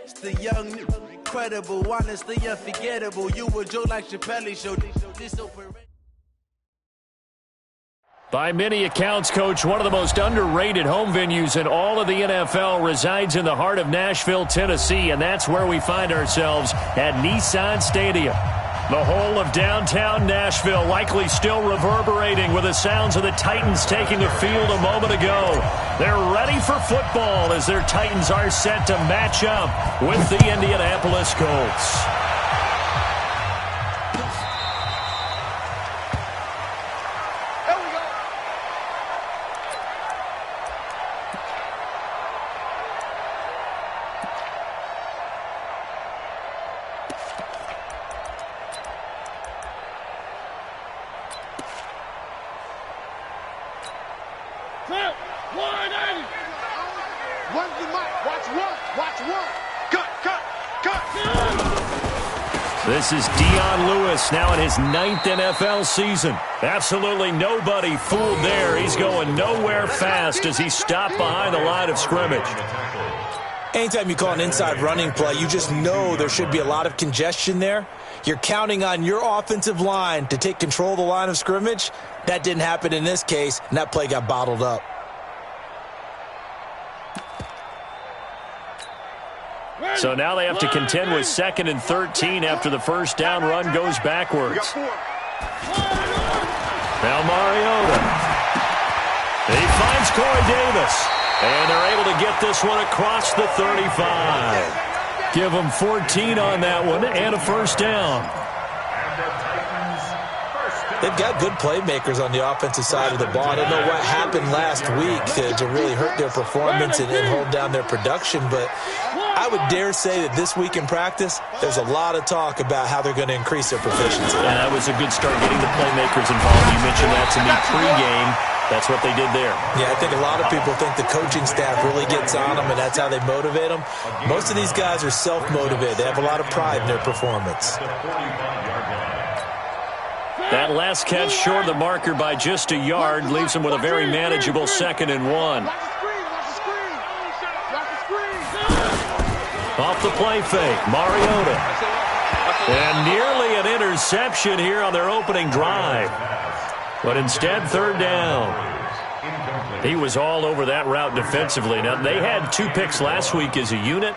It's the young, incredible, honestly unforgettable. You were Joe like Chappelle Show. This operation. By many accounts, Coach, one of the most underrated home venues in all of the NFL resides in the heart of Nashville, Tennessee, and that's where we find ourselves at Nissan Stadium. The whole of downtown Nashville likely still reverberating with the sounds of the Titans taking the field a moment ago. They're ready for football as their Titans are set to match up with the Indianapolis Colts. This is Dion Lewis now in his 9th NFL season. Absolutely nobody fooled there. He's going nowhere fast as he stopped behind the line of scrimmage. Anytime you call an inside running play, you just know there should be a lot of congestion there. You're counting on your offensive line to take control of the line of scrimmage. That didn't happen in this case, and that play got bottled up. So now they have to contend with 2nd and 13 after the first down run goes backwards. Now Mariota. He finds Corey Davis. And they're able to get this one across the 35. Give them 14 on that one and a first down. They've got good playmakers on the offensive side of the ball. I don't know what happened last week to really hurt their performance and hold down their production, but I would dare say that this week in practice, there's a lot of talk about how they're going to increase their proficiency. And that was a good start getting the playmakers involved. You mentioned that to me pregame. That's what they did there. Yeah, I think a lot of people think the coaching staff really gets on them, and that's how they motivate them. Most of these guys are self-motivated. They have a lot of pride in their performance. That last catch short of the marker by just a yard leaves them with a very manageable 2nd and 1. Off the play fake, Mariota. And nearly an interception here on their opening drive. But instead, 3rd down. He was all over that route defensively. Now, they had 2 picks last week as a unit.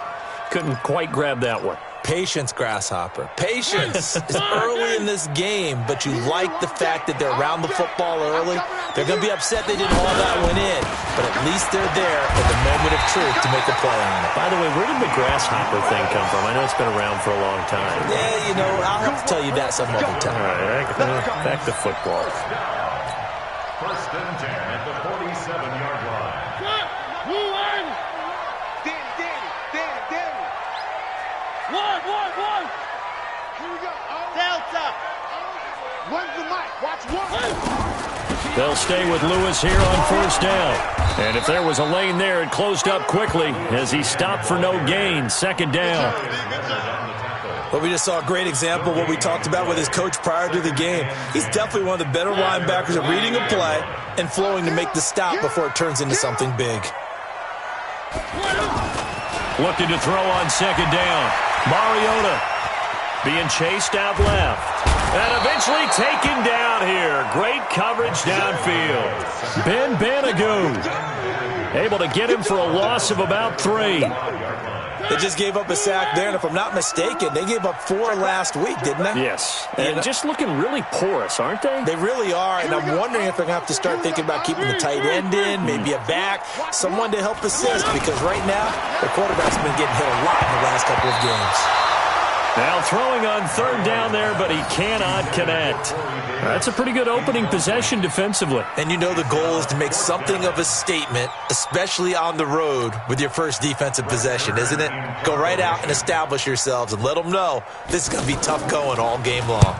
Couldn't quite grab that one. Patience, Grasshopper. Patience. It's early in this game, but you like the fact that they're around the football early. They're going to be upset they didn't haul that one in, but at least they're there at the moment of truth to make a play on it. By the way, where did the Grasshopper thing come from? I know it's been around for a long time. Yeah, you know, I'll have to tell you that some other time. All right, back to football. 1st and 10 at the 47-yard line. One. Here we go. Delta. Run the mic. Watch one. They'll stay with Lewis here on 1st down. And if there was a lane there, it closed up quickly as he stopped for no gain. 2nd down. Well, we just saw a great example of what we talked about with his coach prior to the game. He's definitely one of the better linebackers at reading a play and flowing to make the stop before it turns into something big. Looking to throw on 2nd down. Mariota being chased out left. And eventually taken down here. Great coverage downfield. Ben Banagoo able to get him for a loss of about 3. They just gave up a sack there, and if I'm not mistaken, they gave up 4 last week, didn't they? Yes. And just looking really porous, aren't they? They really are, and I'm wondering if they're going to have to start thinking about keeping the tight end in, maybe a back, someone to help assist, because right now, the quarterback's been getting hit a lot in the last couple of games. Now throwing on 3rd down there, but he cannot connect. That's a pretty good opening possession defensively. And you know the goal is to make something of a statement, especially on the road with your first defensive possession, isn't it? Go right out and establish yourselves and let them know this is going to be tough going all game long.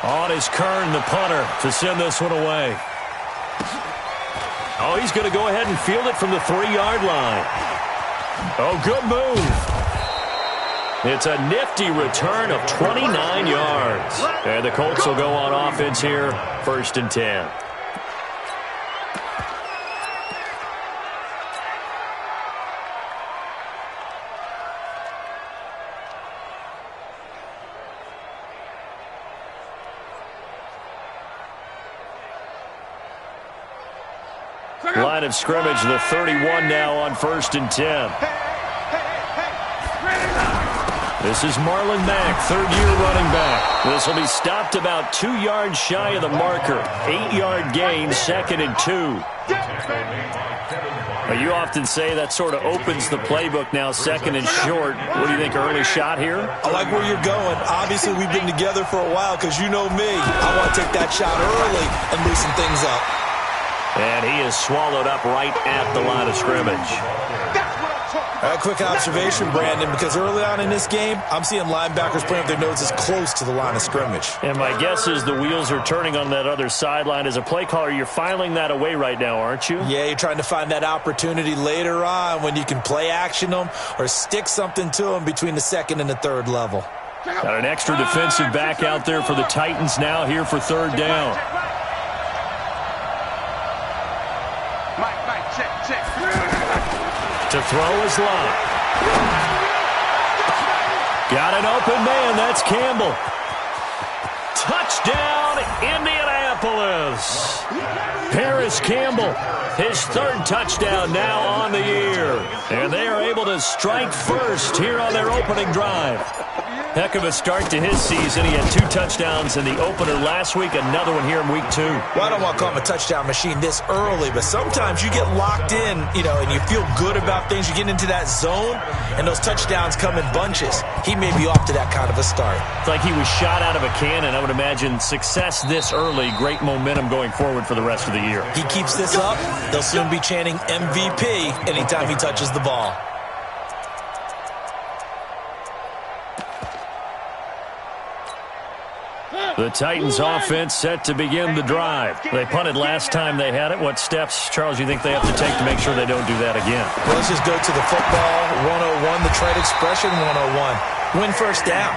On is Kern, the punter, to send this one away. Oh, he's going to go ahead and field it from the 3-yard line. Oh, good move. It's a nifty return of 29 yards. And the Colts will go on offense here, 1st and 10. Line of scrimmage, the 31 now on 1st and 10. This is Marlon Mack, third-year running back. This will be stopped about 2 yards shy of the marker. 8-yard gain, 2nd and 2. You often say that sort of opens the playbook now, 2nd and short. What do you think, early shot here? I like where you're going. Obviously, we've been together for a while because you know me. I want to take that shot early and loosen things up. And he is swallowed up right at the line of scrimmage. A quick observation, Brandon, because early on in this game, I'm seeing linebackers putting up their noses close to the line of scrimmage. And my guess is the wheels are turning on that other sideline. As a play caller, you're filing that away right now, aren't you? Yeah, you're trying to find that opportunity later on when you can play action them or stick something to them between the 2nd and the 3rd level. Got an extra defensive back out there for the Titans now here for 3rd down. To throw is Lott. Got an open man. That's Campbell. Touchdown, Indianapolis. Paris Campbell, his 3rd touchdown now on the year. And they are able to strike first here on their opening drive. Heck of a start to his season. He had 2 touchdowns in the opener last week, another one here in week 2. Well, I don't want to call him a touchdown machine this early, but sometimes you get locked in, and you feel good about things. You get into that zone, and those touchdowns come in bunches. He may be off to that kind of a start. It's like he was shot out of a cannon. I would imagine success this early, great momentum going forward for the rest of the year. He keeps this up, they'll soon be chanting MVP anytime he touches the ball. The Titans offense set to begin the drive. They punted last time they had it. What steps, Charles, do you think they have to take to make sure they don't do that again? Well, let's just go to the football 101, the trade expression 101. Win first down.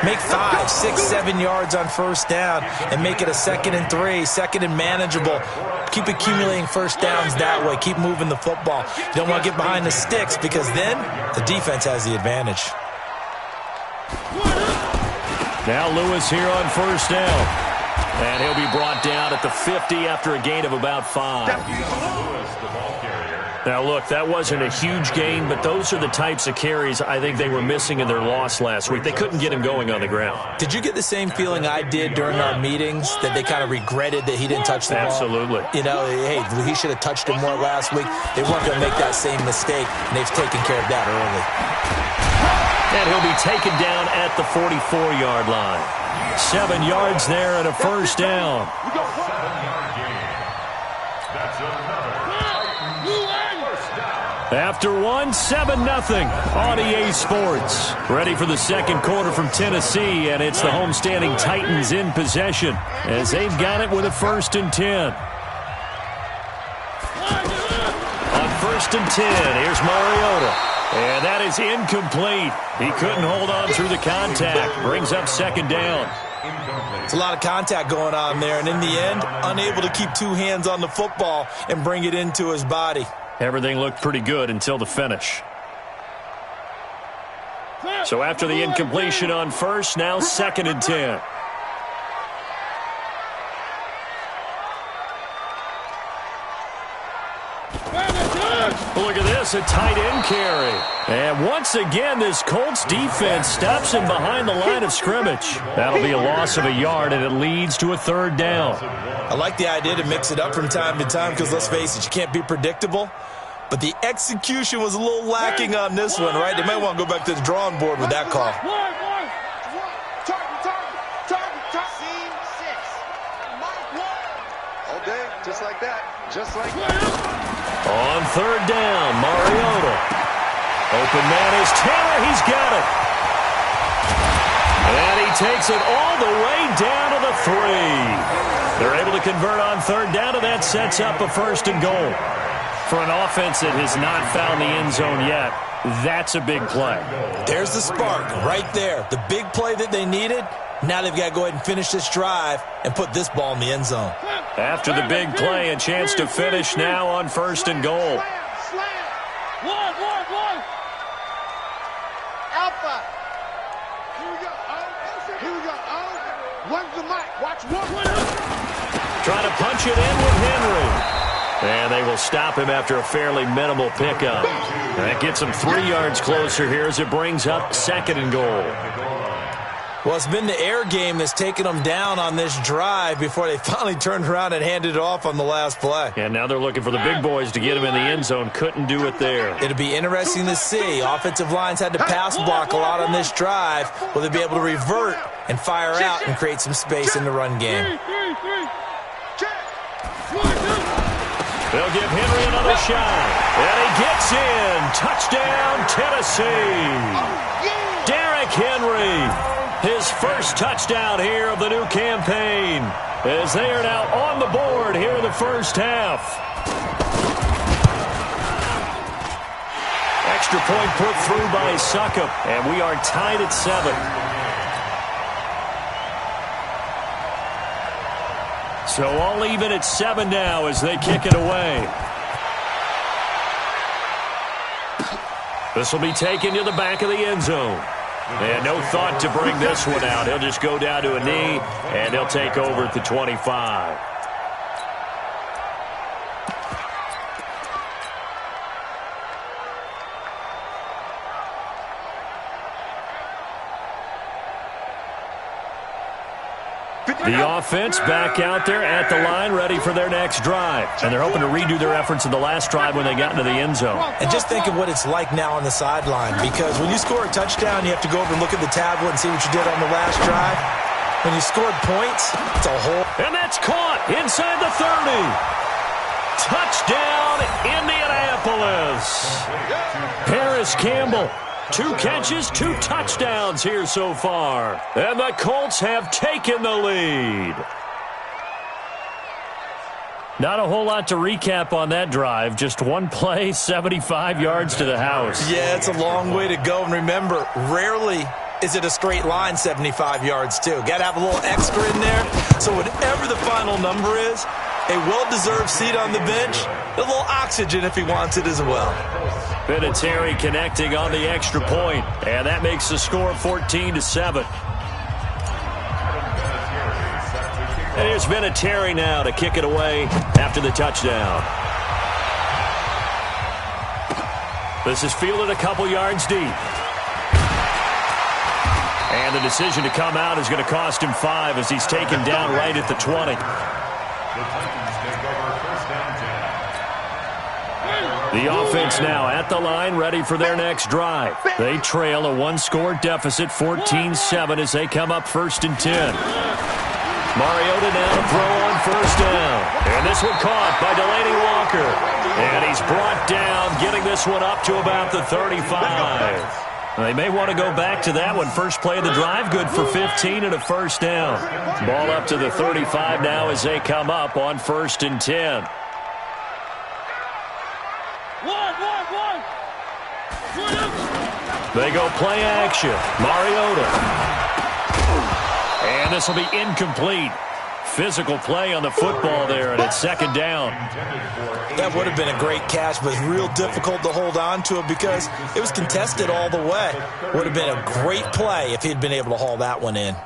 Make 5, 6, 7 yards on first down and make it a 2nd and 3, 2nd and manageable. Keep accumulating first downs that way. Keep moving the football. You don't want to get behind the sticks because then the defense has the advantage. Now Lewis here on first down. And he'll be brought down at the 50 after a gain of about 5. Now, look, that wasn't a huge gain, but those are the types of carries I think they were missing in their loss last week. They couldn't get him going on the ground. Did you get the same feeling I did during our meetings, that they kind of regretted that he didn't touch the ball? Absolutely. Hey, he should have touched him more last week. They weren't going to make that same mistake, and they've taken care of that early. And he'll be taken down at the 44-yard line. 7 yards there and a first down. After 7-0 on EA Sports. Ready for the second quarter from Tennessee, and it's the homestanding Titans in possession as they've got it with a 1st and 10. On 1st and 10, here's Mariota. And that is incomplete. He couldn't hold on through the contact. Brings up 2nd down. It's a lot of contact going on there, and in the end, unable to keep 2 hands on the football and bring it into his body. Everything looked pretty good until the finish. So after the incompletion on first, now 2nd and 10. Look at this, a tight end carry. And once again, this Colts defense stops him behind the line of scrimmage. That'll be a loss of a yard, and it leads to a 3rd down. I like the idea to mix it up from time to time because, let's face it, you can't be predictable. But the execution was a little lacking on this one, right? They might want to go back to the drawing board with that call. All day, just like that. Just like that. On 3rd down, Mariota. Open man is Taylor. He's got it. And he takes it all the way down to the 3. They're able to convert on 3rd down, and that sets up a 1st and goal. For an offense that has not found the end zone yet, that's a big play. There's the spark right there. The big play that they needed. Now they've got to go ahead and finish this drive and put this ball in the end zone. After the big play, a chance to finish now on 1st and goal. Alpha. Here we go. Here we go. One's the mic. Watch one. Trying to punch it in with Henry. And they will stop him after a fairly minimal pickup. That gets him 3 yards closer here as it brings up 2nd and goal. Well, it's been the air game that's taken them down on this drive before they finally turned around and handed it off on the last play. And now they're looking for the big boys to get him in the end zone. Couldn't do it there. It'll be interesting to see. Offensive lines had to pass block a lot on this drive. Will they be able to revert and fire out and create some space in the run game? They'll give Henry another shot. And he gets in. Touchdown, Tennessee. Derrick Henry. His first touchdown here of the new campaign, as they are now on the board here in the first half. Extra point put through by Succop, and we are tied at 7. So all even at 7 now as they kick it away. This will be taken to the back of the end zone. And no thought to bring this one out. He'll just go down to a knee, and he'll take over at the 25. The offense back out there at the line, ready for their next drive. And they're hoping to redo their efforts in the last drive when they got into the end zone. And just think of what it's like now on the sideline, because when you score a touchdown, you have to go over and look at the tablet and see what you did on the last drive. When you scored points, it's a whole... And that's caught inside the 30. Touchdown, Indianapolis. Paris Campbell. 2 catches, 2 touchdowns here so far. And the Colts have taken the lead. Not a whole lot to recap on that drive. Just one play, 75 yards to the house. Yeah, it's a long way to go. And remember, rarely is it a straight line 75 yards, too. Got to have a little extra in there. So whatever the final number is, a well-deserved seat on the bench, a little oxygen if he wants it as well. Vinatieri connecting on the extra point, and that makes the score 14-7. And here's Vinatieri now to kick it away after the touchdown. This is fielded a couple yards deep. And the decision to come out is going to cost him 5 as he's taken down right at the 20. The offense now at the line, ready for their next drive. They trail a 1-score deficit, 14-7, as they come up 1st and 10. Mariota now to throw on 1st down. And this one caught by Delaney Walker. And he's brought down, getting this one up to about the 35. They may want to go back to that one. First play of the drive, good for 15 and a 1st down. Ball up to the 35 now as they come up on 1st and 10. They go play action. Mariota. And this will be incomplete. Physical play on the football there, and it's 2nd down. That would have been a great catch, but it's real difficult to hold on to it because it was contested all the way. Would have been a great play if he'd been able to haul that one in.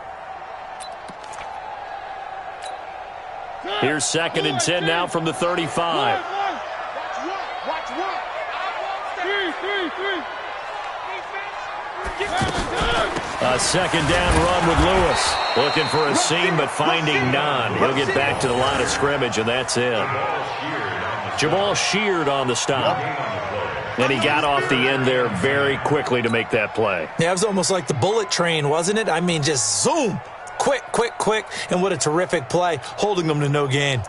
Here's 2nd and 10 now from the 35. A 2nd down run with Lewis. Looking for a seam, but finding none. He'll get back to the line of scrimmage, and that's it. Jamal Sheard on the stop. And he got off the end there very quickly to make that play. Yeah, it was almost like the bullet train, wasn't it? I mean, just zoom. Quick, quick, quick. And what a terrific play, holding them to no gain.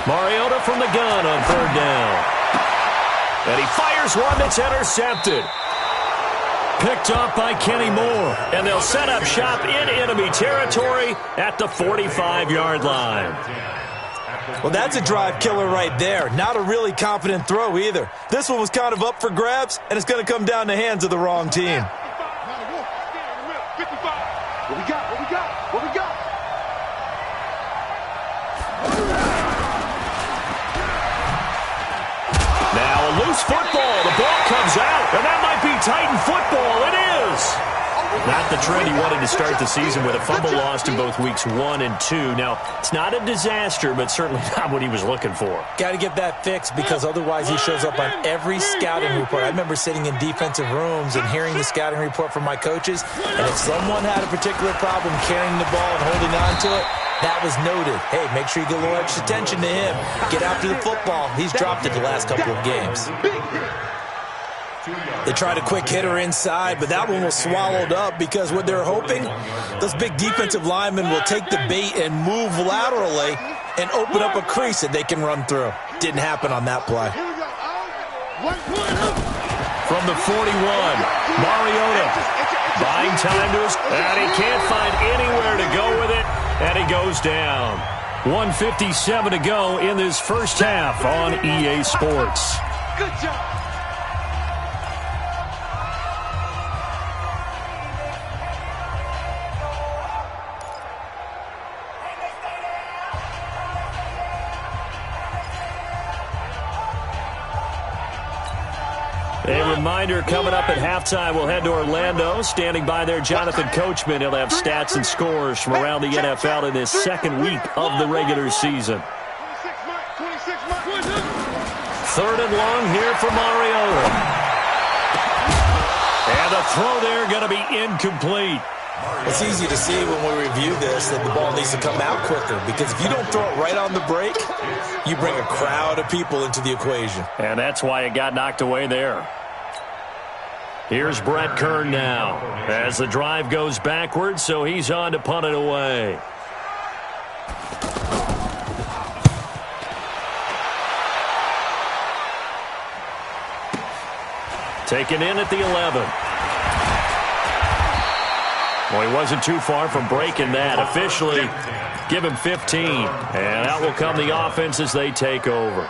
Mariota from the gun on 3rd down. And he fires one that's intercepted. Picked off by Kenny Moore. And they'll set up shop in enemy territory at the 45-yard line. Well, that's a drive killer right there. Not a really confident throw either. This one was kind of up for grabs, and it's going to come down the hands of the wrong team. What we got? What we got? What we got? loose football. The ball comes out, and that might be Titan football. It is. Not the trend he wanted to start the season with. A fumble lost in both weeks 1 and 2. Now, it's not a disaster, but certainly not what he was looking for. Got to get that fixed because otherwise he shows up on every scouting report. I remember sitting in defensive rooms and hearing the scouting report from my coaches, and if someone had a particular problem carrying the ball and holding on to it, that was noted. Hey, make sure you get a little extra attention to him. Get after the football. He's dropped it the last couple of games. They tried a quick hitter inside, but that one was swallowed up because what they're hoping, those big defensive linemen will take the bait and move laterally and open up a crease that they can run through. Didn't happen on that play. From the 41, Mariota buying time to his, and he can't find anywhere to go with it, and he goes down. 1:57 to go in this first half on EA Sports. Good job. A reminder, coming up at halftime, we'll head to Orlando. Standing by there, Jonathan Coachman. He'll have stats and scores from around the NFL in his second week of the regular season. 3rd and long here for Mariota. And the throw there going to be incomplete. It's easy to see when we review this that the ball needs to come out quicker because if you don't throw it right on the break, you bring a crowd of people into the equation. And that's why it got knocked away there. Here's Brett Kern now as the drive goes backwards, so he's on to punt it away. Taken in at the 11. Well, he wasn't too far from breaking that. Officially, give him 15. And out will come the offense as they take over.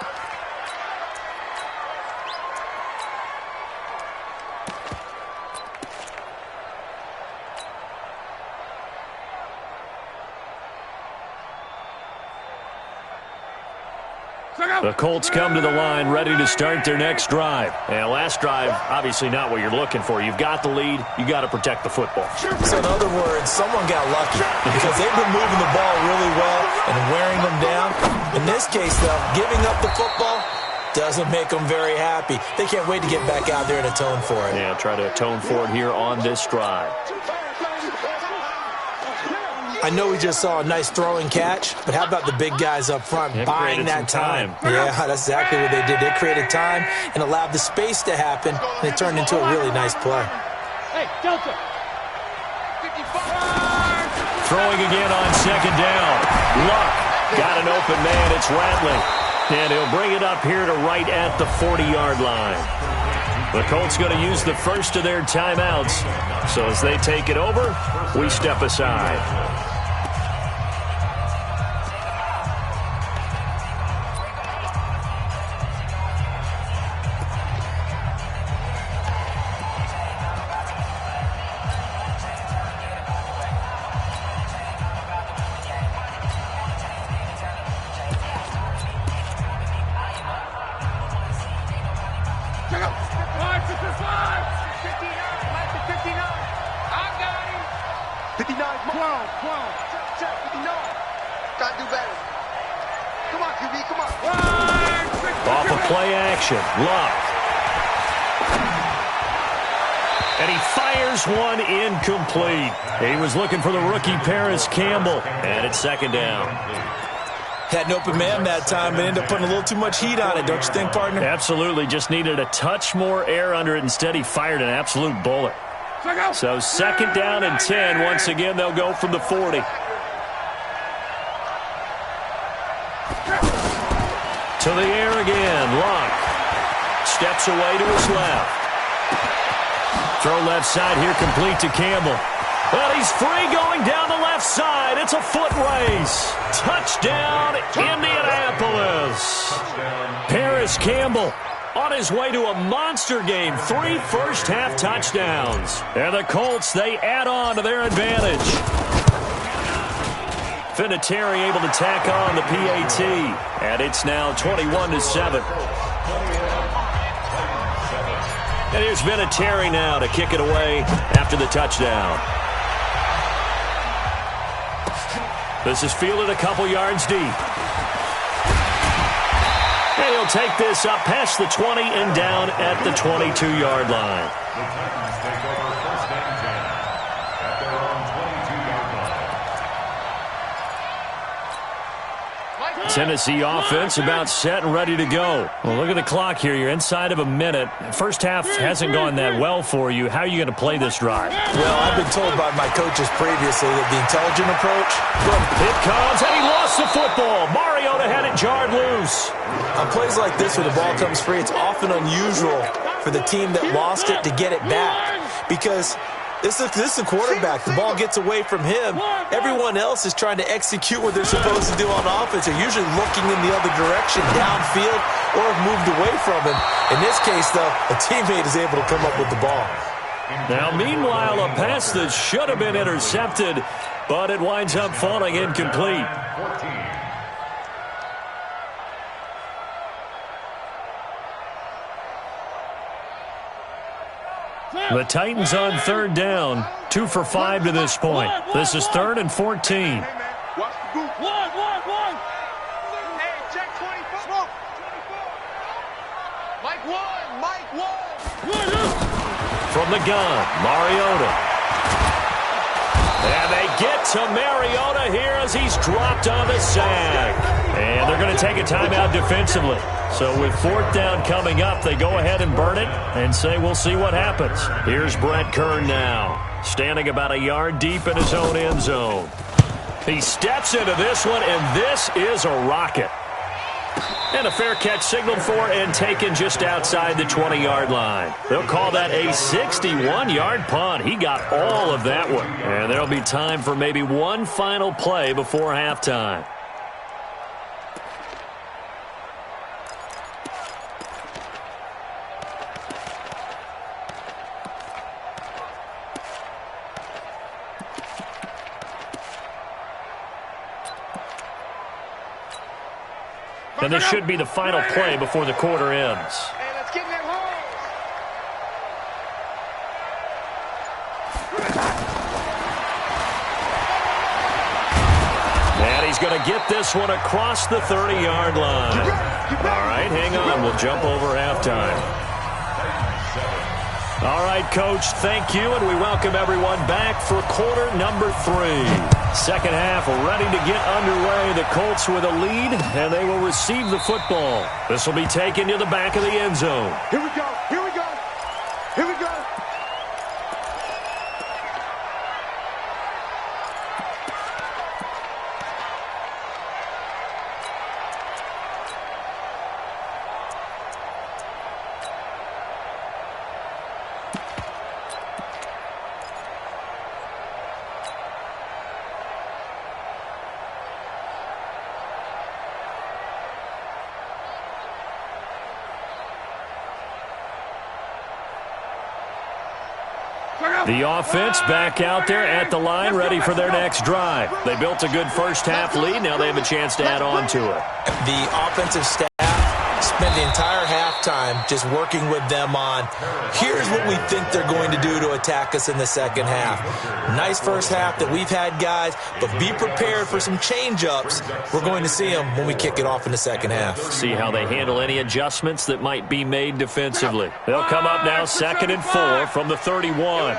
The Colts come to the line ready to start their next drive. And last drive, obviously not what you're looking for. You've got the lead. You got to protect the football. So in other words, someone got lucky because they've been moving the ball really well and wearing them down. In this case, though, giving up the football doesn't make them very happy. They can't wait to get back out there and atone for it. Yeah, try to atone for it here on this drive. I know we just saw a nice throwing catch, but how about the big guys up front buying that time? Yeah, that's exactly what they did. They created time and allowed the space to happen, and it turned into a really nice play. Hey, Delta. Throwing again on 2nd down. Luck got an open man. It's Rattling. And he'll bring it up here to right at the 40-yard line. The Colts going to use the first of their timeouts. So as they take it over, we step aside. Off of play action, Luck. And he fires one incomplete. He was looking for the rookie Paris Campbell. And it's 2nd down. Had an open man that time, but ended up putting a little too much heat on it, don't you think, partner? Absolutely. Just needed a touch more air under it. Instead, he fired an absolute bullet. So 2nd down and 10. Once again, they'll go from the 40. To the air again. Luck steps away to his left. Throw left side here complete to Campbell. Well, he's free going down the left side. It's a foot race. Touchdown, Indianapolis. Paris Campbell on his way to a monster game. 3 first-half touchdowns. And the Colts, they add on to their advantage. Vinatieri able to tack on the PAT. And it's now 21-7. And here's Vinatieri now to kick it away after the touchdown. This is fielded a couple yards deep. And he'll take this up past the 20 and down at the 22-yard line. The Titans take over first and 10 at their own 22-yard line. Tennessee offense about set and ready to go. Well, look at the clock here. You're inside of a minute. First half hasn't gone that well for you. How are you going to play this drive? Well, I've been told by my coaches previously that the intelligent approach. It comes, and he lost the football. Mariota had it jarred loose. On plays like this where the ball comes free, it's often unusual for the team that lost it to get it back. Because this is a quarterback. The ball gets away from him. Everyone else is trying to execute what they're supposed to do on offense. They're usually looking in the other direction, downfield, or have moved away from him. In this case, though, a teammate is able to come up with the ball. Now, meanwhile, a pass that should have been intercepted, but it winds up falling incomplete. 14. The Titans on third down, 2 for 5 to this point. This is 3rd and 14. Watch the group. One. Hey, check 24. Mike 1. From the gun, Mariota. And they get to Mariota here as he's dropped on the sack. And they're going to take a timeout defensively. So with 4th down coming up, they go ahead and burn it and say we'll see what happens. Here's Brett Kern now, standing about a yard deep in his own end zone. He steps into this one, and this is a rocket. And a fair catch signaled for and taken just outside the 20-yard line. They'll call that a 61-yard punt. He got all of that one. And there'll be time for maybe one final play before halftime. And this should be the final play before the quarter ends. Hey, let's get in that hole. And he's going to get this one across the 30-yard line. All right, hang on. We'll jump over halftime. All right, Coach, thank you, and we welcome everyone back for quarter number 3. Second half ready to get underway. The Colts with a lead, and they will receive the football. This will be taken to the back of the end zone. Here we go. The offense back out there at the line, ready for their next drive. They built a good first half lead. Now they have a chance to add on to it. The offensive staff spent the entire halftime just working with them on, here's what we think they're going to do to attack us in the second half. Nice first half that we've had, guys, but be prepared for some change-ups. We're going to see them when we kick it off in the second half. See how they handle any adjustments that might be made defensively. They'll come up now 2nd and 4 from the 31.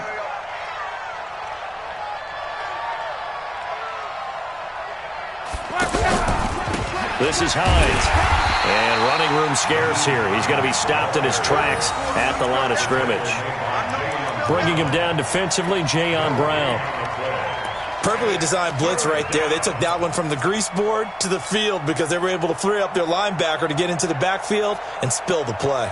This is Hines. And running room scarce here. He's going to be stopped in his tracks at the line of scrimmage. Bringing him down defensively, Jayon Brown. Perfectly designed blitz right there. They took that one from the grease board to the field because they were able to free up their linebacker to get into the backfield and spill the play.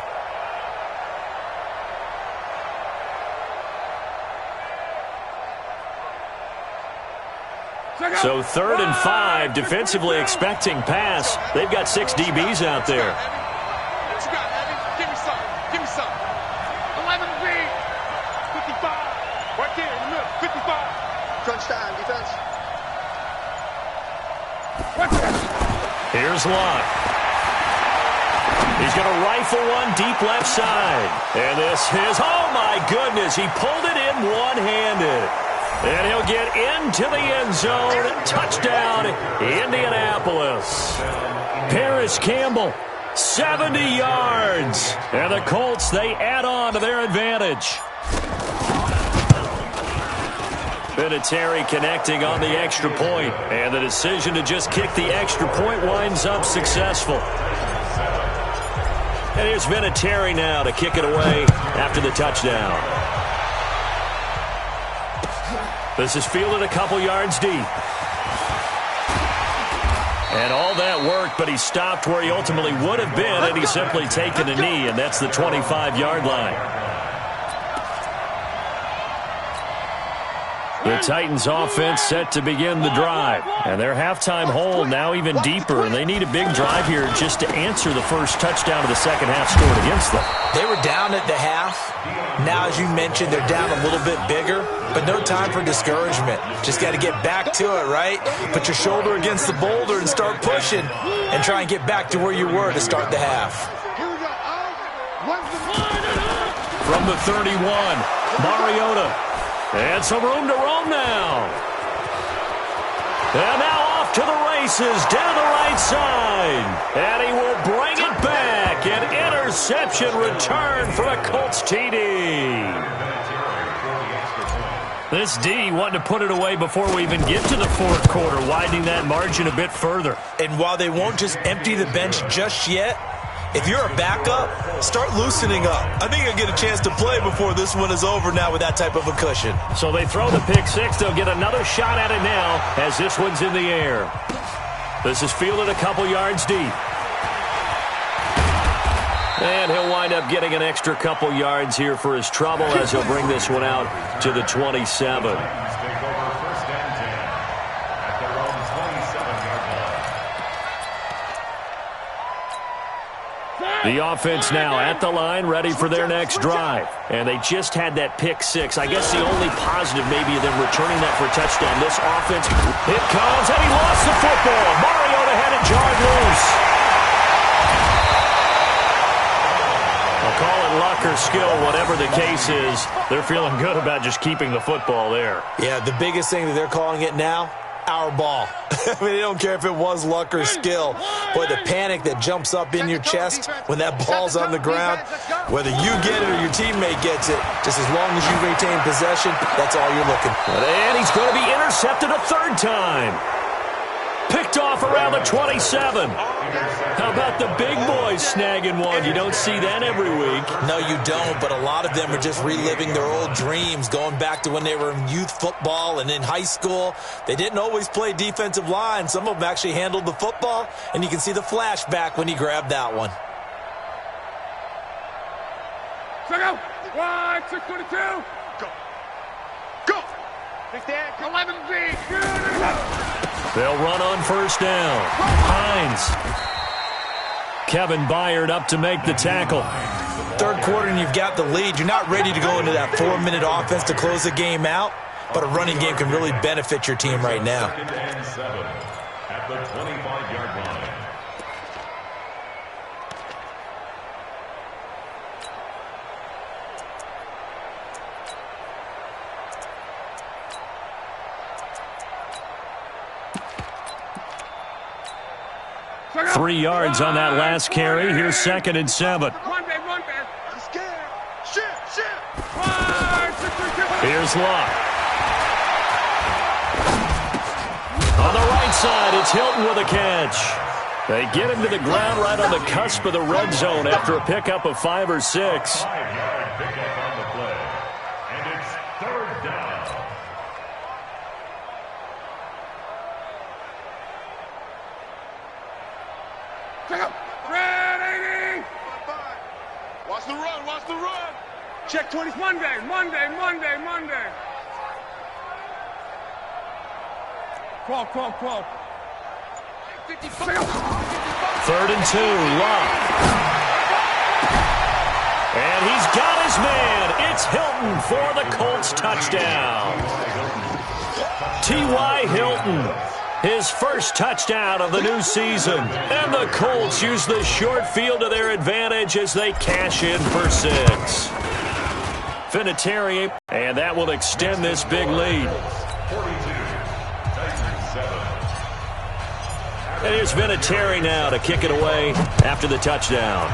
So 3rd and 5, defensively expecting pass. They've got 6 DBs out there. What you got, Evan? Give me some. 11 feet. 55. Right there in the middle. 55. Crunch time, defense. Here's Lott. He He's going to rifle one deep left side. And this is, oh my goodness, he pulled it in one-handed. And he'll get into the end zone. Touchdown, Indianapolis. Paris Campbell, 70 yards. And the Colts, they add on to their advantage. Vinatieri connecting on the extra point, and the decision to just kick the extra point winds up successful. And here's Vinatieri now to kick it away after the touchdown. This is fielded a couple yards deep. And all that work, but he stopped where he ultimately would have been had he simply taken a knee, and that's the 25-yard line. The Titans offense set to begin the drive. And their halftime hole now even deeper. And they need a big drive here just to answer the first touchdown of the second half scored against them. They were down at the half. Now, as you mentioned, they're down a little bit bigger. But no time for discouragement. Just got to get back to it, right? Put your shoulder against the boulder and start pushing. And try and get back to where you were to start the half. From the 31, Mariota. And some room to roam now. And now off to the races, down the right side. And he will bring it back. An interception return for a Colts TD. This D wanting to put it away before we even get to the fourth quarter, widening that margin a bit further. And while they won't just empty the bench just yet, if you're a backup, start loosening up. I think you'll get a chance to play before this one is over now with that type of a cushion. So they throw the pick six. They'll get another shot at it now as this one's in the air. This is fielded a couple yards deep. And he'll wind up getting an extra couple yards here for his trouble as he'll bring this one out to the 27. The offense now at the line, ready for their next drive. And they just had that pick six. I guess the only positive maybe of them returning that for a touchdown. This offense, it comes, and he lost the football. Mariota had it jarred loose. I'll call it luck or skill, whatever the case is. They're feeling good about just keeping the football there. Yeah, the biggest thing that they're calling it now, our ball. I mean, they don't care if it was luck or skill. Boy, the panic that jumps up in your chest when that ball's on the ground, whether you get it or your teammate gets it, just as long as you retain possession, that's all you're looking for. And he's going to be intercepted a third time. Picked off around the 27. How about the big boys snagging one? You don't see that every week. No, you don't, but a lot of them are just reliving their old dreams, going back to when they were in youth football and in high school. They didn't always play defensive line. Some of them actually handled the football, and you can see the flashback when he grabbed that one. Check out. 1, 622. Go. Go. 11B. They'll run on first down. Hines. Kevin Byard up to make the tackle. Third quarter and you've got the lead. You're not ready to go into that 4-minute offense to close the game out, but a running game can really benefit your team right now. At the 25-yard line. – 3 yards on that last carry. Here's 2nd and 7. Here's Luck. On the right side, it's Hilton with a catch. They get him to the ground right on the cusp of the red zone after a pickup of 5 or 6. 5-yard pickup on the play. And it's third down. Red 80. Watch the run, watch the run. Check 20. Monday. Crawl. 3rd and 2, Luck. And he's got his man. It's Hilton for the Colts touchdown. T.Y. Hilton his first touchdown of the new season. And the Colts use the short field to their advantage as they cash in for 6. Vinatieri, and that will extend this big lead. And here's Vinatieri now to kick it away after the touchdown.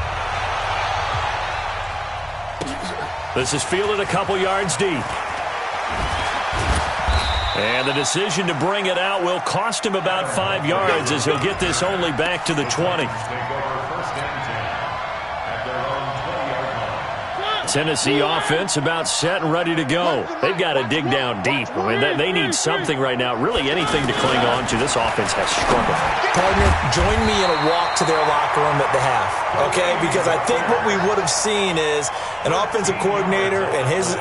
This is fielded a couple yards deep. And the decision to bring it out will cost him about 5 yards as he'll get this only back to the 20. Tennessee offense about set and ready to go. They've got to dig down deep. I mean, they need something right now, really anything to cling on to. This offense has struggled. Partner, join me in a walk to their locker room at the half, okay? Because I think what we would have seen is an offensive coordinator and his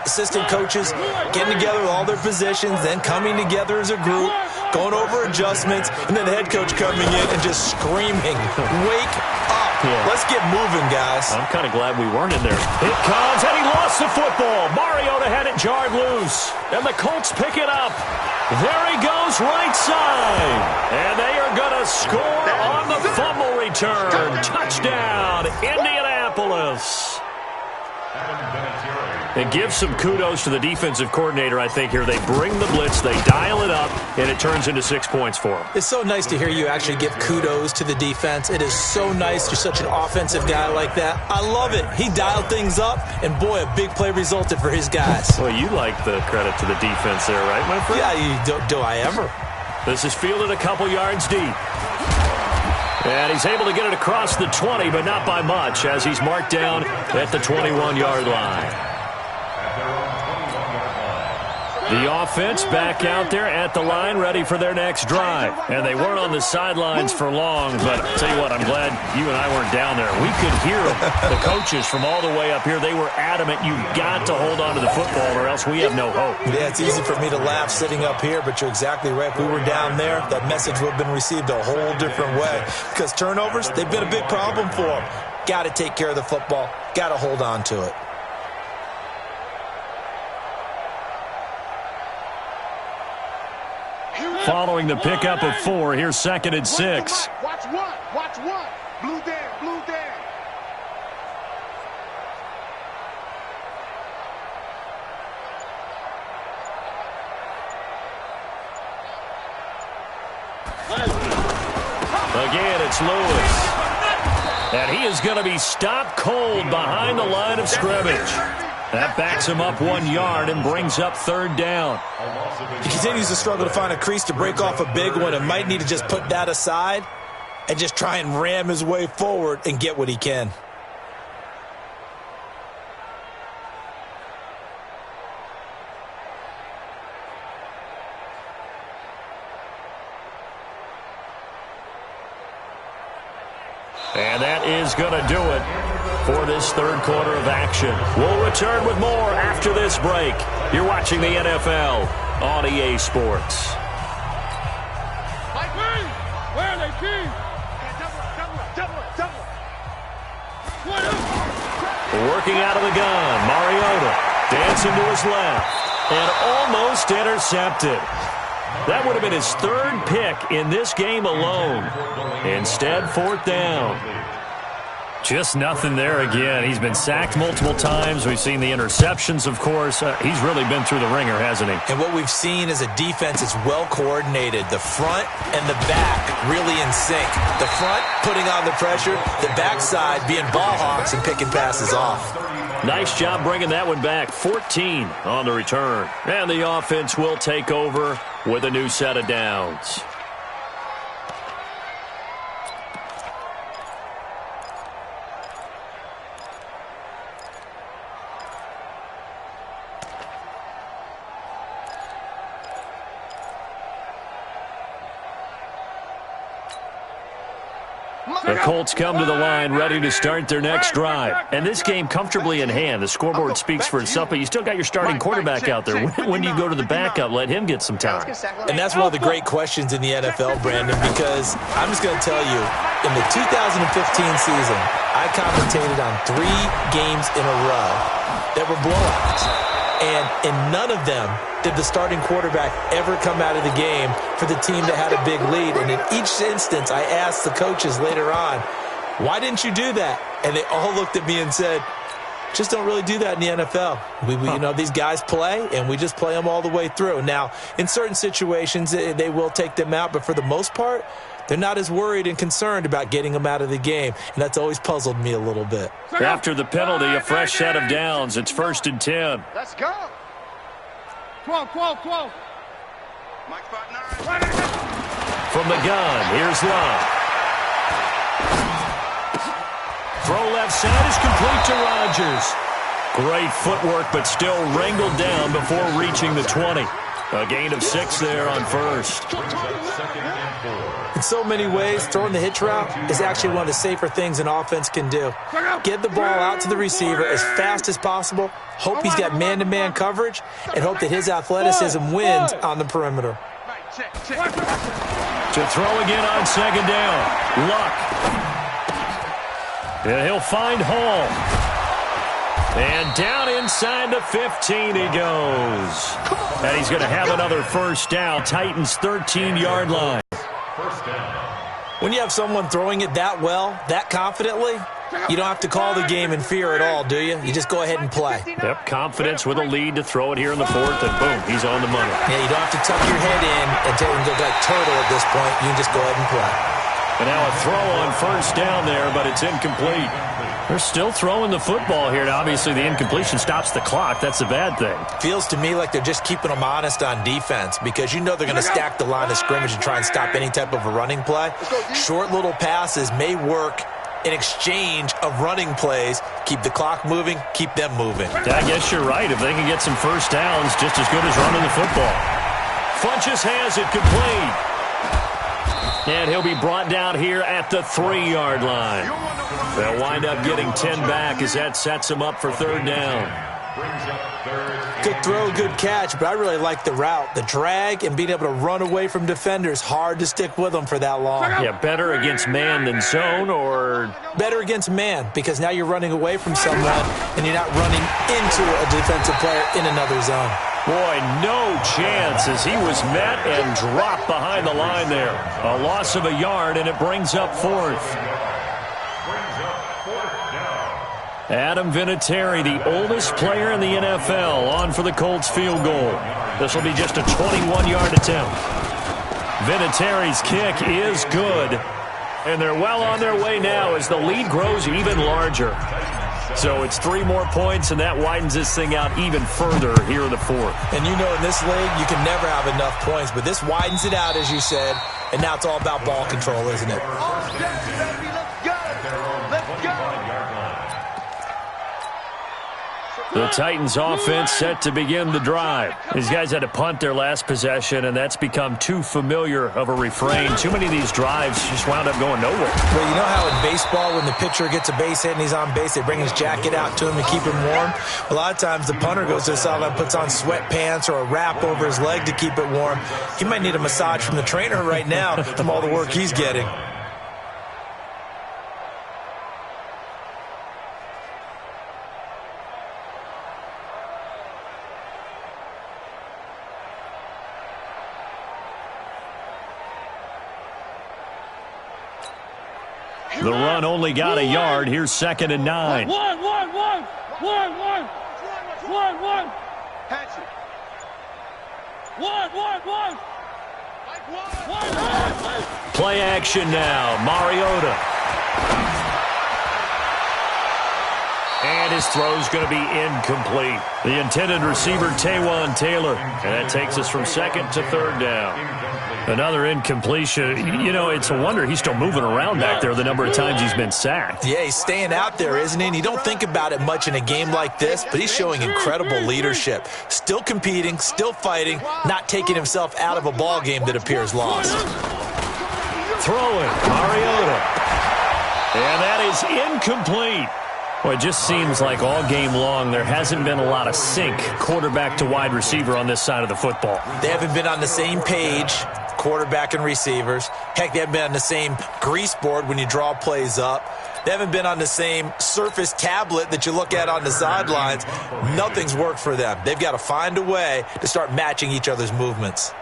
assistant coaches getting together with all their positions, then coming together as a group, going over adjustments, and then the head coach coming in and just screaming, "Wake up. Yeah. Let's get moving, guys." I'm kind of glad we weren't in there. It comes, and he lost the football. Mariota had it jarred loose, and the Colts pick it up. There he goes, right side. And they are going to score on the fumble return. Touchdown, Indianapolis. And give some kudos to the defensive coordinator, I think, here. They bring the blitz, they dial it up, and it turns into 6 points for them. It's so nice to hear you actually give kudos to the defense. It is so nice. You're such an offensive guy like that. I love it. He dialed things up, and boy, a big play resulted for his guys. Well, you like the credit to the defense there, right, my friend? Yeah, do I ever? This is fielded a couple yards deep. And he's able to get it across the 20, but not by much, as he's marked down at the 21-yard line. The offense back out there at the line, ready for their next drive. And they weren't on the sidelines for long, but I'll tell you what, I'm glad you and I weren't down there. We could hear the coaches from all the way up here. They were adamant, you've got to hold on to the football or else we have no hope. Yeah, it's easy for me to laugh sitting up here, but you're exactly right. If we were down there, that message would have been received a whole different way. Because turnovers, they've been a big problem for them. Got to take care of the football. Got to hold on to it. Following the pickup of 4, here's 2nd and 6. Watch one. Watch one. Blue there. Blue there. Again, it's Lewis. And he is going to be stopped cold behind the line of scrimmage. That backs him up 1 yard and brings up 3rd down. He continues to struggle to find a crease to break off a big one and might need to just put that aside and just try and ram his way forward and get what he can. And that is going to do it for this 3rd quarter of action. We'll return with more after this break. You're watching the NFL on EA Sports. Where are they, King? Double. Working out of the gun, Mariota dancing to his left and almost intercepted. That would have been his 3rd pick in this game alone. Instead, 4th down. Just nothing there again. He's been sacked multiple times. We've seen the interceptions, of course. He's really been through the ringer, hasn't he? And what we've seen is a defense that's well coordinated. The front and the back really in sync. The front putting on the pressure, the backside being ball hawks and picking passes off. Nice job bringing that one back. 14 on the return. And the offense will take over with a new set of downs. The Colts come to the line ready to start their next drive. And this game comfortably in hand. The scoreboard speaks for itself, but you still got your starting quarterback out there. When do you go to the backup? Let him get some time. And that's one of the great questions in the NFL, Brandon, because I'm just going to tell you, in the 2015 season, I commentated on 3 games in a row that were blowouts. And in none of them did the starting quarterback ever come out of the game for the team that had a big lead. And in each instance, I asked the coaches later on, why didn't you do that? And they all looked at me and said, just don't really do that in the NFL. You know, these guys play, and we just play them all the way through. Now, in certain situations, they will take them out, but for the most part, they're not as worried and concerned about getting them out of the game, and that's always puzzled me a little bit. After the penalty, a fresh set of downs. It's 1st and 10. Let's go. 12. Mike 5-9. From the gun, here's Love. Throw left side is complete to Rodgers. Great footwork, but still wrangled down before reaching the 20. A gain of 6 there on first. In so many ways, throwing the hitch route is actually one of the safer things an offense can do. Get the ball out to the receiver as fast as possible, hope he's got man-to-man coverage, and hope that his athleticism wins on the perimeter. To throw again on 2nd down. Luck. And he'll find Hall. And down inside the 15 he goes. And he's going to have another first down. Titans 13-yard line. First down. When you have someone throwing it that well, that confidently, you don't have to call the game in fear at all, do you? You just go ahead and play. Yep, confidence with a lead to throw it here in the 4th, and boom, he's on the money. Yeah, you don't have to tuck your head in and look like turtle at this point. You can just go ahead and play. And now a throw on first down there, but it's incomplete. They're still throwing the football here. Now, obviously, the incompletion stops the clock. That's a bad thing. Feels to me like they're just keeping them honest on defense because you know they're going to stack the line of scrimmage and try and stop any type of a running play. Short little passes may work in exchange of running plays. Keep the clock moving, keep them moving. I guess you're right. If they can get some first downs, just as good as running the football. Funchess has it complete. And he'll be brought down here at the 3-yard line. They'll wind up getting 10 back as that sets them up for 3rd down. Good throw, good catch, but I really like the route. The drag and being able to run away from defenders, hard to stick with them for that long. Yeah, better against man than zone, or? Better against man, because now you're running away from someone and you're not running into a defensive player in another zone. Boy, no chance as he was met and dropped behind the line there. A loss of a yard, and it brings up 4th. Adam Vinatieri, the oldest player in the NFL, on for the Colts field goal. This will be just a 21-yard attempt. Vinatieri's kick is good, and they're well on their way now as the lead grows even larger. So it's 3 more points, and that widens this thing out even further here in the 4th. And you know in this league, you can never have enough points, but this widens it out, as you said, and now it's all about ball control, isn't it? The Titans offense set to begin the drive. These guys had to punt their last possession, and that's become too familiar of a refrain. Too many of these drives just wound up going nowhere. Well, you know how in baseball when the pitcher gets a base hit and he's on base, they bring his jacket out to him to keep him warm? A lot of times the punter goes to the sideline, puts on sweatpants or a wrap over his leg to keep it warm. He might need a massage from the trainer right now from all the work he's getting. The run only got a yard. Here's 2nd and 9. One. Play action now. Mariota. And his throw's going to be incomplete. The intended receiver, Taywan Taylor. And that takes us from 2nd to 3rd down. Another incompletion. You know, it's a wonder he's still moving around back there the number of times he's been sacked. Yeah, he's staying out there, isn't he? And you don't think about it much in a game like this, but he's showing incredible leadership. Still competing, still fighting, not taking himself out of a ball game that appears lost. Throwing, Mariota. And that is incomplete. Well, it just seems like all game long there hasn't been a lot of sync quarterback to wide receiver on this side of the football. They haven't been on the same page, quarterback and receivers. Heck, they haven't been on the same grease board when you draw plays up. They haven't been on the same Surface tablet that you look at on the sidelines. Nothing's worked for them. They've got to find a way to start matching each other's movements.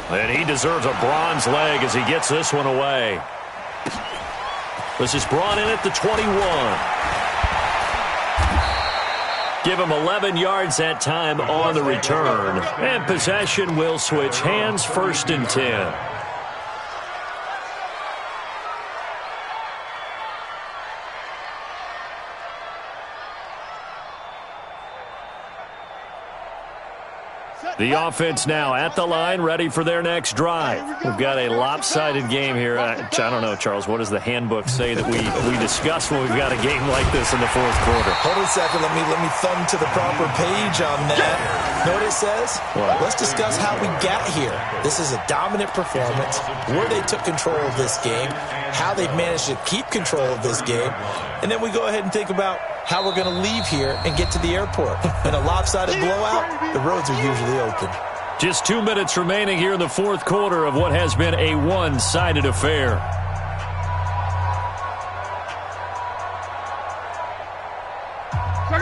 And he deserves a bronze leg as he gets this one away. This is brought in at the 21. Give him 11 yards that time on the return. And possession will switch hands, 1st and 10. The offense now at the line, ready for their next drive. We've got a lopsided game here. I don't know, Charles, what does the handbook say that we discuss when we've got a game like this in the 4th quarter? Hold on a second. Let me thumb to the proper page on that. Know what it says? What? Let's discuss how we got here. This is a dominant performance, where they took control of this game, how they've managed to keep control of this game, and then we go ahead and think about how we're going to leave here and get to the airport. In a lopsided blowout, the roads are usually open. Just 2 minutes remaining here in the 4th quarter of what has been a one-sided affair.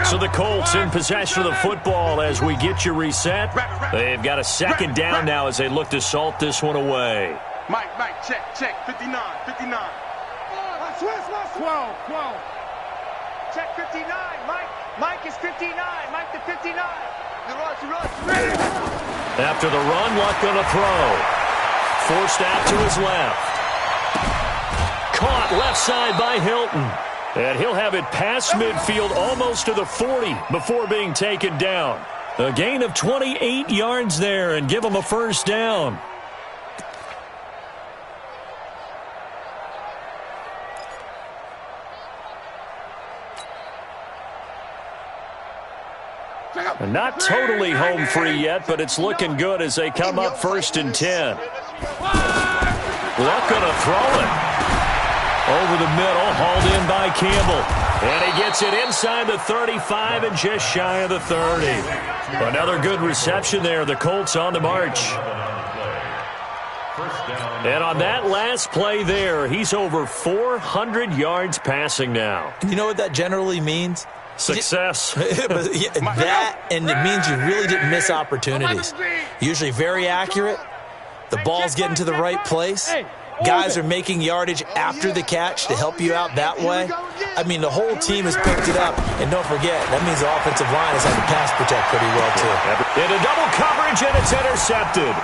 So the Colts in possession of the football as we get you reset. They've got a 2nd down now as they look to salt this one away. Mike, check, 59. 12. Check 59. Mike is 59. Mike to 59. After the run, Luck going to throw. Forced out to his left. Caught left side by Hilton. And he'll have it past midfield almost to the 40 before being taken down. A gain of 28 yards there and give him a 1st down. Not totally home free yet, but it's looking good as they come up 1st and 10. Luck going to throw it. Over the middle, hauled in by Campbell. And he gets it inside the 35 and just shy of the 30. Another good reception there. The Colts on the march. And on that last play there, he's over 400 yards passing now. You know what that generally means? Success. That, and it means you really didn't miss opportunities. Usually very accurate. The ball's getting to the right place. Guys are making yardage after the catch to help you out that way. I mean, the whole team has picked it up. And don't forget, that means the offensive line has had to pass protect pretty well, too. Into double coverage, and it's intercepted.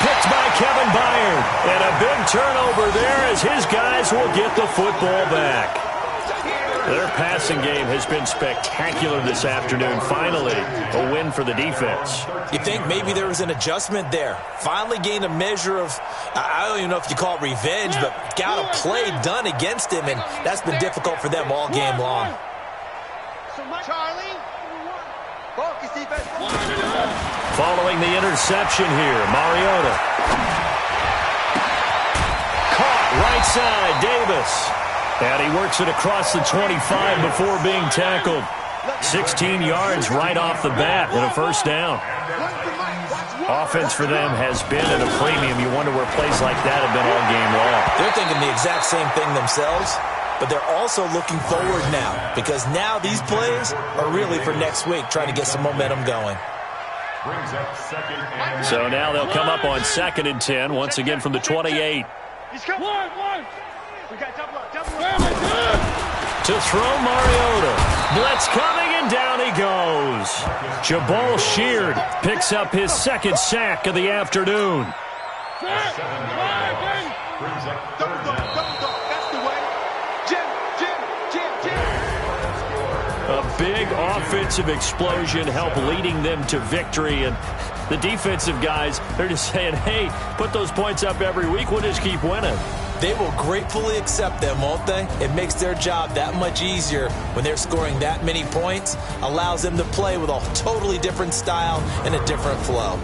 Picked by Kevin Byard. And a big turnover there as his guys will get the football back. Their passing game has been spectacular this afternoon. Finally, a win for the defense. You think maybe there was an adjustment there. Finally gained a measure of, I don't even know if you call it revenge, but got a play done against him, and that's been difficult for them all game long. Following the interception here, Mariota. Caught right side, Davis. And he works it across the 25 before being tackled. 16 yards right off the bat and a 1st down. Offense for them has been at a premium. You wonder where plays like that have been all game long. They're thinking the exact same thing themselves, but they're also looking forward now because now these plays are really for next week, trying to get some momentum going. So now they'll come up on 2nd and 10, once again from the 28. We got double up. To throw Mariota. Blitz coming, and down he goes. Jabal Sheard picks up his 2nd sack of the afternoon. That's the way. Jim. A big offensive explosion helped leading them to victory, and the defensive guys, they're just saying, hey, put those points up every week, we'll just keep winning. They will gratefully accept them, won't they? It makes their job that much easier when they're scoring that many points, allows them to play with a totally different style and a different flow.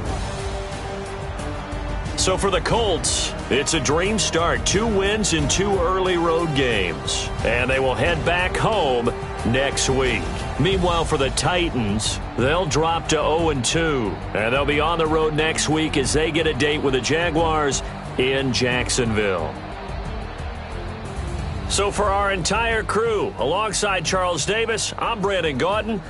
So for the Colts, it's a dream start. 2 wins in 2 early road games. And they will head back home next week. Meanwhile, for the Titans, they'll drop to 0-2, and they'll be on the road next week as they get a date with the Jaguars in Jacksonville. So for our entire crew, alongside Charles Davis, I'm Brandon Gaudin.